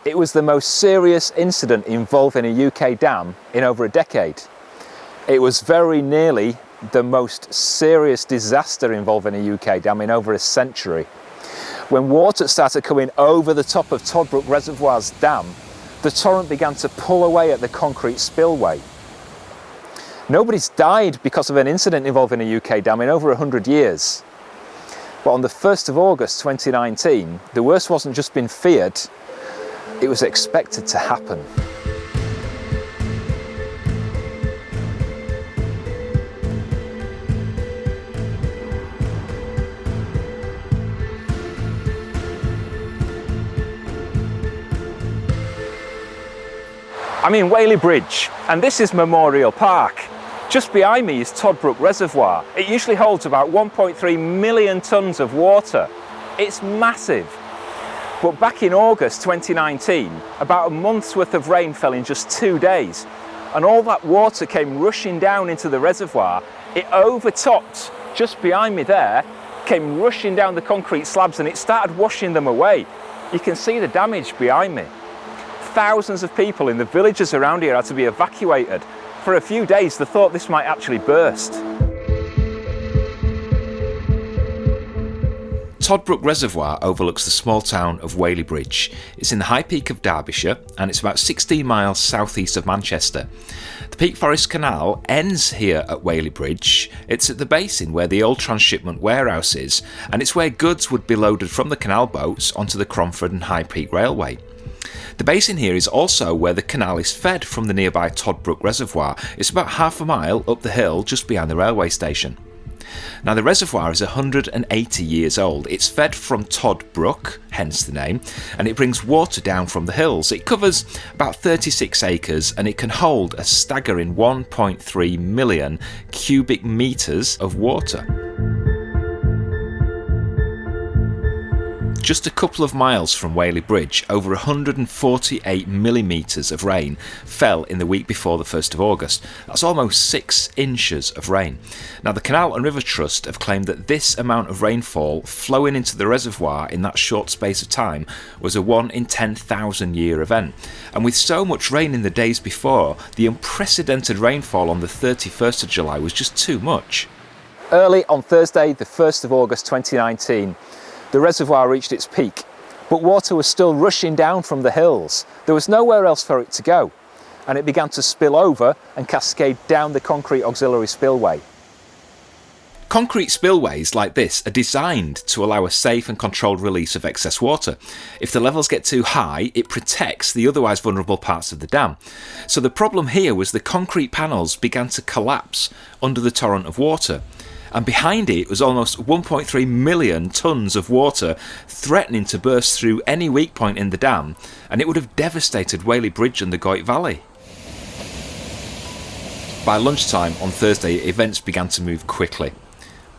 It was the most serious incident involving a UK dam in over a decade. It was very nearly the most serious disaster involving a UK dam in over a century. When water started coming over the top of Toddbrook Reservoir's dam, the torrent began to pull away at the concrete spillway. Nobody's died because of an incident involving a UK dam in over 100 years. But on the 1st of August 2019, the worst wasn't just been feared, it was expected to happen. I'm in Whaley Bridge, and this is Memorial Park. Just behind me is Toddbrook Reservoir. It usually holds about 1.3 million tonnes of water. It's massive. But back in August 2019, about a month's worth of rain fell in just 2 days, and all that water came rushing down into the reservoir. It overtopped, just behind me there, came rushing down the concrete slabs, and it started washing them away. You can see the damage behind me. Thousands of people in the villages around here had to be evacuated. For a few days, they thought this might actually burst. Toddbrook Reservoir overlooks the small town of Whaley Bridge. It's in the High Peak of Derbyshire, and it's about 16 miles southeast of Manchester. The Peak Forest Canal ends here at Whaley Bridge. It's at the basin where the old transshipment warehouse is, and it's where goods would be loaded from the canal boats onto the Cromford and High Peak Railway. The basin here is also where the canal is fed from the nearby Toddbrook Reservoir. It's about half a mile up the hill just behind the railway station. Now the reservoir is 180 years old. It's fed from Toddbrook, hence the name, and it brings water down from the hills. It covers about 36 acres and it can hold a staggering 1.3 million cubic metres of water. Just a couple of miles from Whaley Bridge, over 148 millimetres of rain fell in the week before the 1st of August. That's almost 6 inches of rain. Now the Canal and River Trust have claimed that this amount of rainfall flowing into the reservoir in that short space of time was a 1 in 10,000 year event. And with so much rain in the days before, the unprecedented rainfall on the 31st of July was just too much. Early on Thursday, the 1st of August 2019, the reservoir reached its peak, but water was still rushing down from the hills. There was nowhere else for it to go, and it began to spill over and cascade down the concrete auxiliary spillway. Concrete spillways like this are designed to allow a safe and controlled release of excess water. If the levels get too high, it protects the otherwise vulnerable parts of the dam. So the problem here was the concrete panels began to collapse under the torrent of water. And behind it was almost 1.3 million tonnes of water threatening to burst through any weak point in the dam, and it would have devastated Whaley Bridge and the Goyt Valley. By lunchtime on Thursday, events began to move quickly.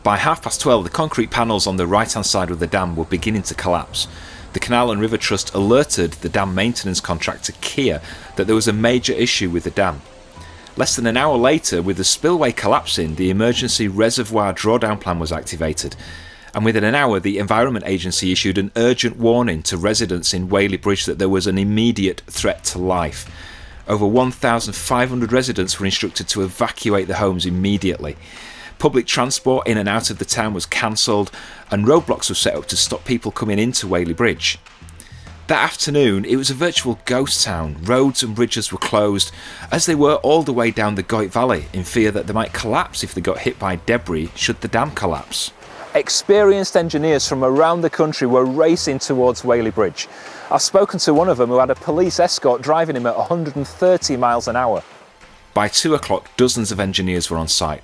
By 12:30, the concrete panels on the right-hand side of the dam were beginning to collapse. The Canal and River Trust alerted the dam maintenance contractor Kier that there was a major issue with the dam. Less than an hour later, with the spillway collapsing, the emergency reservoir drawdown plan was activated. And within an hour, the Environment Agency issued an urgent warning to residents in Whaley Bridge that there was an immediate threat to life. Over 1,500 residents were instructed to evacuate their homes immediately. Public transport in and out of the town was cancelled, and roadblocks were set up to stop people coming into Whaley Bridge. That afternoon, it was a virtual ghost town. Roads and bridges were closed, as they were all the way down the Goyt Valley, in fear that they might collapse if they got hit by debris should the dam collapse. Experienced engineers from around the country were racing towards Whaley Bridge. I've spoken to one of them who had a police escort driving him at 130 miles an hour. By 2 o'clock, dozens of engineers were on site,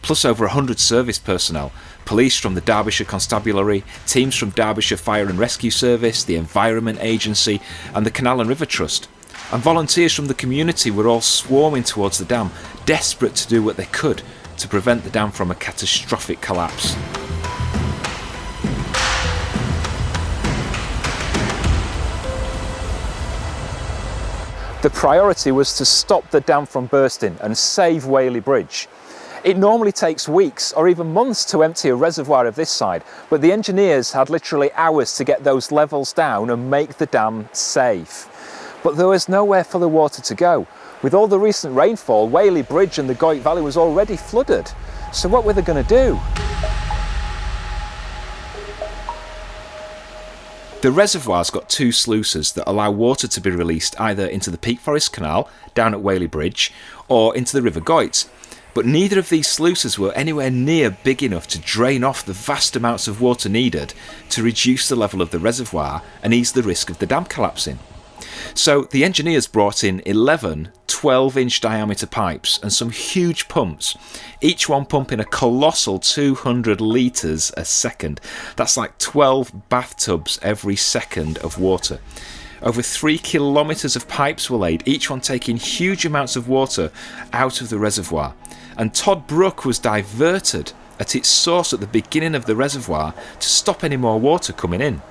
plus over 100 service personnel, police from the Derbyshire Constabulary, teams from Derbyshire Fire and Rescue Service, the Environment Agency and the Canal and River Trust. And volunteers from the community were all swarming towards the dam, desperate to do what they could to prevent the dam from a catastrophic collapse. The priority was to stop the dam from bursting and save Whaley Bridge. It normally takes weeks or even months to empty a reservoir of this side, but the engineers had literally hours to get those levels down and make the dam safe. But there was nowhere for the water to go. With all the recent rainfall, Whaley Bridge and the Goyt Valley was already flooded. So what were they going to do? The reservoir's got two sluices that allow water to be released either into the Peak Forest Canal down at Whaley Bridge or into the River Goyt. But neither of these sluices were anywhere near big enough to drain off the vast amounts of water needed to reduce the level of the reservoir and ease the risk of the dam collapsing. So the engineers brought in 11 12-inch diameter pipes and some huge pumps, each one pumping a colossal 200 litres a second. That's like 12 bathtubs every second of water. Over 3 kilometres of pipes were laid, each one taking huge amounts of water out of the reservoir. And Toddbrook was diverted at its source at the beginning of the reservoir to stop any more water coming in.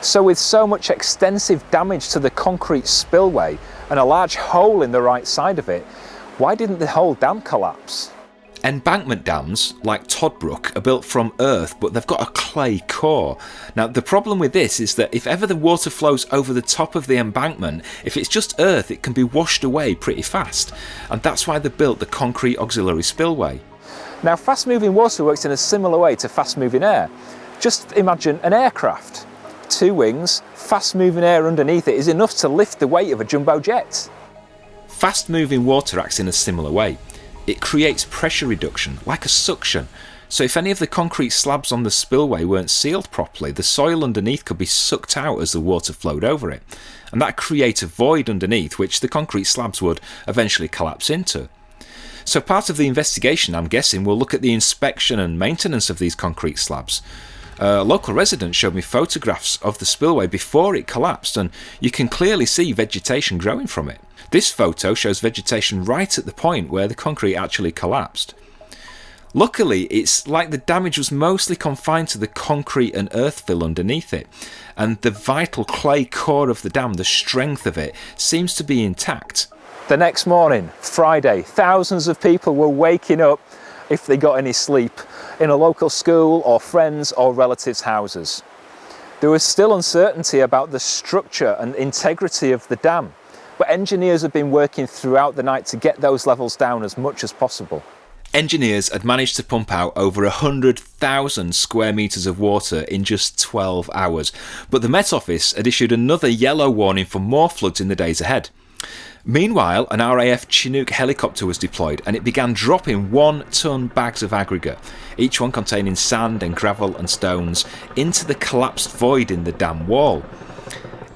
So with so much extensive damage to the concrete spillway and a large hole in the right side of it, why didn't the whole dam collapse? Embankment dams, like Toddbrook, are built from earth, but they've got a clay core. Now, the problem with this is that if ever the water flows over the top of the embankment, if it's just earth, it can be washed away pretty fast. And that's why they built the concrete auxiliary spillway. Now, fast-moving water works in a similar way to fast-moving air. Just imagine an aircraft. 2 wings, fast-moving air underneath it is enough to lift the weight of a jumbo jet. Fast-moving water acts in a similar way. It creates pressure reduction, like a suction. So if any of the concrete slabs on the spillway weren't sealed properly, the soil underneath could be sucked out as the water flowed over it. And that creates a void underneath which the concrete slabs would eventually collapse into. So part of the investigation, I'm guessing, will look at the inspection and maintenance of these concrete slabs. A local resident showed me photographs of the spillway before it collapsed, and you can clearly see vegetation growing from it. This photo shows vegetation right at the point where the concrete actually collapsed. Luckily, it's like the damage was mostly confined to the concrete and earth fill underneath it, and the vital clay core of the dam, the strength of it, seems to be intact. The next morning, Friday, thousands of people were waking up, if they got any sleep, in a local school or friends or relatives' houses. There was still uncertainty about the structure and integrity of the dam, but engineers have been working throughout the night to get those levels down as much as possible. Engineers had managed to pump out over 100,000 square metres of water in just 12 hours, but the Met Office had issued another yellow warning for more floods in the days ahead. Meanwhile, an RAF Chinook helicopter was deployed and it began dropping 1-ton bags of aggregate, each one containing sand and gravel and stones, into the collapsed void in the dam wall.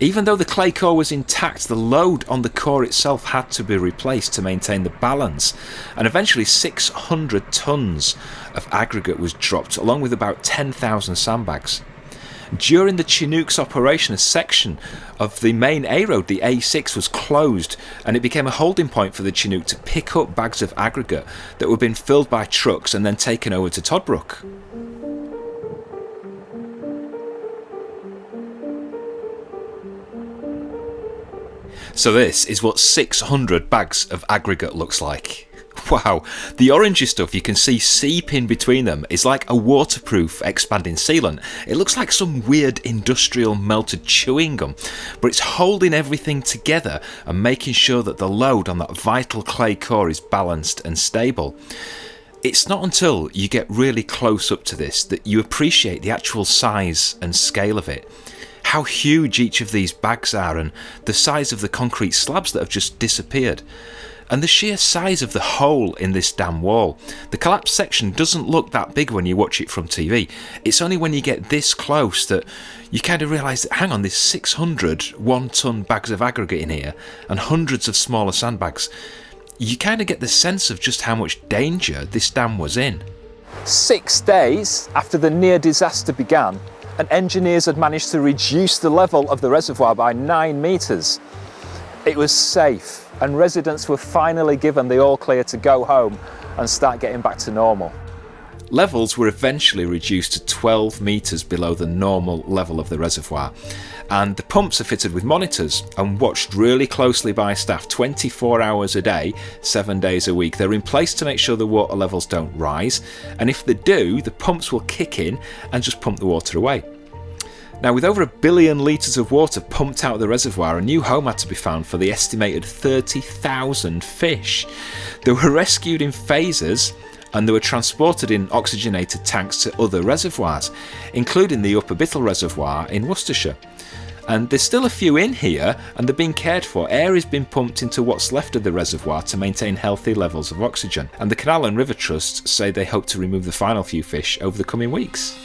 Even though the clay core was intact, the load on the core itself had to be replaced to maintain the balance, and eventually 600 tons of aggregate was dropped, along with about 10,000 sandbags. During the Chinook's operation, a section of the main A road, the A6, was closed, and it became a holding point for the Chinook to pick up bags of aggregate that were being filled by trucks and then taken over to Toddbrook. So this is what 600 bags of aggregate looks like. Wow, the orangey stuff you can see seeping between them is like a waterproof expanding sealant. It looks like some weird industrial melted chewing gum, but it's holding everything together and making sure that the load on that vital clay core is balanced and stable. It's not until you get really close up to this that you appreciate the actual size and scale of it. How huge each of these bags are, and the size of the concrete slabs that have just disappeared. And the sheer size of the hole in this dam wall. The collapsed section doesn't look that big when you watch it from TV. It's only when you get this close that you kind of realise that, hang on, there's 600 1-ton bags of aggregate in here and hundreds of smaller sandbags. You kind of get the sense of just how much danger this dam was in. 6 days after the near disaster began, and engineers had managed to reduce the level of the reservoir by 9 metres. It was safe, and residents were finally given the all clear to go home and start getting back to normal. Levels were eventually reduced to 12 metres below the normal level of the reservoir, and the pumps are fitted with monitors and watched really closely by staff 24 hours a day, 7 days a week. They're in place to make sure the water levels don't rise, and if they do, the pumps will kick in and just pump the water away. Now, with over 1 billion litres of water pumped out of the reservoir, a new home had to be found for the estimated 30,000 fish. They were rescued in phases and they were transported in oxygenated tanks to other reservoirs, including the Upper Bittle Reservoir in Worcestershire. And there's still a few in here and they're being cared for. Air is being pumped into what's left of the reservoir to maintain healthy levels of oxygen. And the Canal and River Trust say they hope to remove the final few fish over the coming weeks.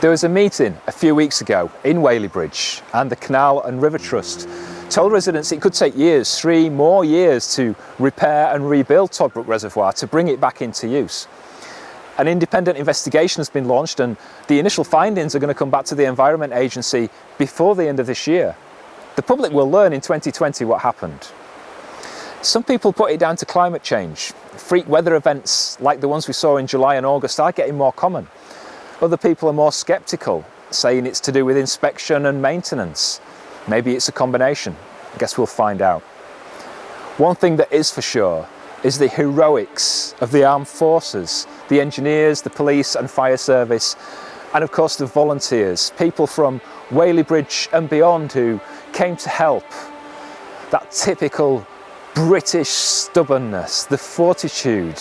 There was a meeting a few weeks ago in Whaley Bridge, and the Canal and River Trust told residents it could take years, 3 more years, to repair and rebuild Toddbrook Reservoir to bring it back into use. An independent investigation has been launched and the initial findings are going to come back to the Environment Agency before the end of this year. The public will learn in 2020 what happened. Some people put it down to climate change. Freak weather events like the ones we saw in July and August are getting more common. Other people are more sceptical, saying it's to do with inspection and maintenance. Maybe it's a combination. I guess we'll find out. One thing that is for sure is the heroics of the armed forces, the engineers, the police and fire service, and of course the volunteers, people from Whaley Bridge and beyond who came to help. That typical British stubbornness, the fortitude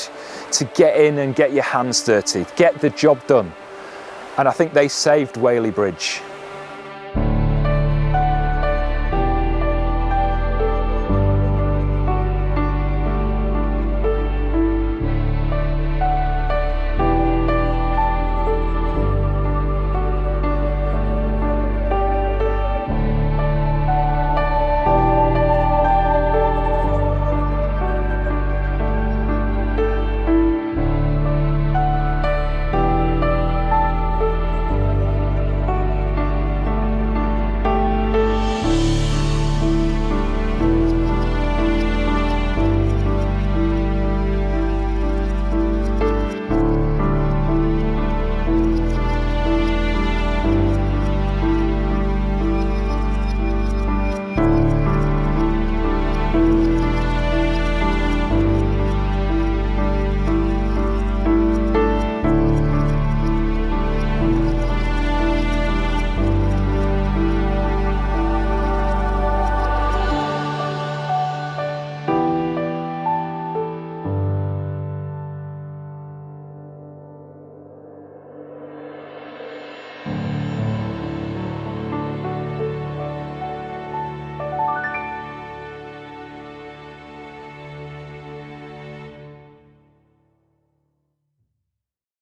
to get in and get your hands dirty, get the job done. And I think they saved Whaley Bridge.